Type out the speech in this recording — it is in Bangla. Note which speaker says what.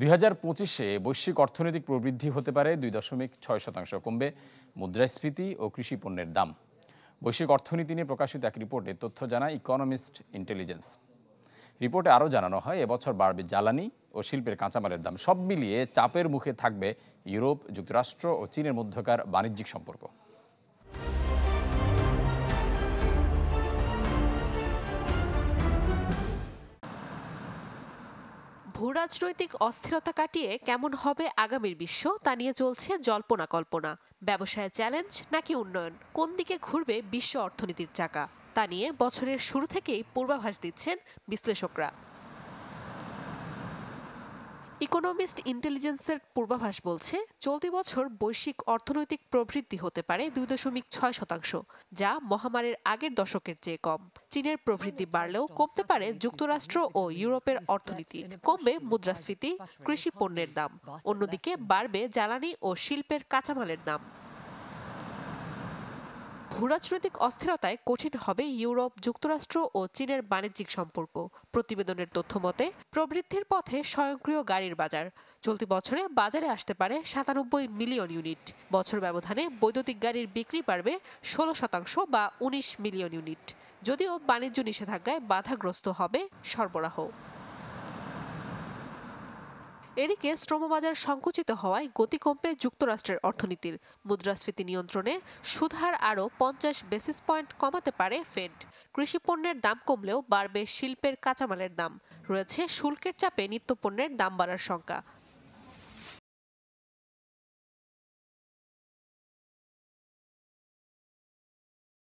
Speaker 1: 2025-এ বৈশ্বিক অর্থনৈতিক প্রবৃদ্ধি হতে পারে 2.6%। কমবে মুদ্রাস্ফীতি ও কৃষি পণ্যের দাম। বৈশ্বিক অর্থনীতি নিয়ে প্রকাশিত এক রিপোর্টে তথ্য জানায় ইকোনমিস্ট ইন্টেলিজেন্স। রিপোর্টে আরও জানানো হয়, এবছর বাড়বে জ্বালানি ও শিল্পের কাঁচামালের দাম। সব মিলিয়ে চাপের মুখে থাকবে ইউরোপ, যুক্তরাষ্ট্র ও চীনের মধ্যকার বাণিজ্যিক সম্পর্ক।
Speaker 2: ভূরাজনৈতিক অস্থিরতা কাটিয়ে কেমন হবে আগামীর বিশ্ব তা নিয়ে চলছে জল্পনা কল্পনা। ব্যবসায় চ্যালেঞ্জ নাকি উন্নয়ন, কোন দিকে ঘুরবে বিশ্ব অর্থনীতির চাকা তা নিয়ে বছরের শুরু থেকেই পূর্বাভাস দিচ্ছেন বিশ্লেষকরা। ইকোনমিস্ট ইন্টেলিজেন্সের পূর্বাভাস বলছে, চলতি বছর বৈশ্বিক অর্থনৈতিক প্রবৃদ্ধি হতে পারে 2.6%, যা মহামারীর আগের দশকের চেয়ে কম। চীনের প্রবৃদ্ধি বাড়লেও কমতে পারে যুক্তরাষ্ট্র ও ইউরোপের অর্থনীতি। কমবে মুদ্রাস্ফীতি, কৃষি পণ্যের দাম। অন্যদিকে বাড়বে জ্বালানি ও শিল্পের কাঁচামালের দাম। ভূরাজনৈতিক অস্থিরতায় কঠিন হবে ইউরোপ, যুক্তরাষ্ট্র ও চীনের বাণিজ্যিক সম্পর্ক। প্রতিবেদনের তথ্য মতে, প্রবৃদ্ধির পথে স্বয়ংক্রিয় গাড়ির বাজার। চলতি বছরে বাজারে আসতে পারে 97 মিলিয়ন ইউনিট। বছর ব্যবধানে বৈদ্যুতিক গাড়ির বিক্রি বাড়বে 16% বা 19 মিলিয়ন ইউনিট। যদিও বাণিজ্য নিষেধাজ্ঞায় বাধাগ্রস্ত হবে সরবরাহ। এদিকে শ্রমবাজার সংকুচিত হওয়ায় গতি কমবে যুক্তরাষ্ট্রের অর্থনীতির। মুদ্রাস্ফীতি নিয়ন্ত্রণে সুদহার আরও 50 বেসিস পয়েন্ট কমাতে পারে ফেড। কৃষি পণ্যের দাম কমলেও বাড়বে শিল্পের কাঁচামালের দাম। রয়েছে শুল্কের চাপে নিত্যপণ্যের দাম বাড়ার শঙ্কা।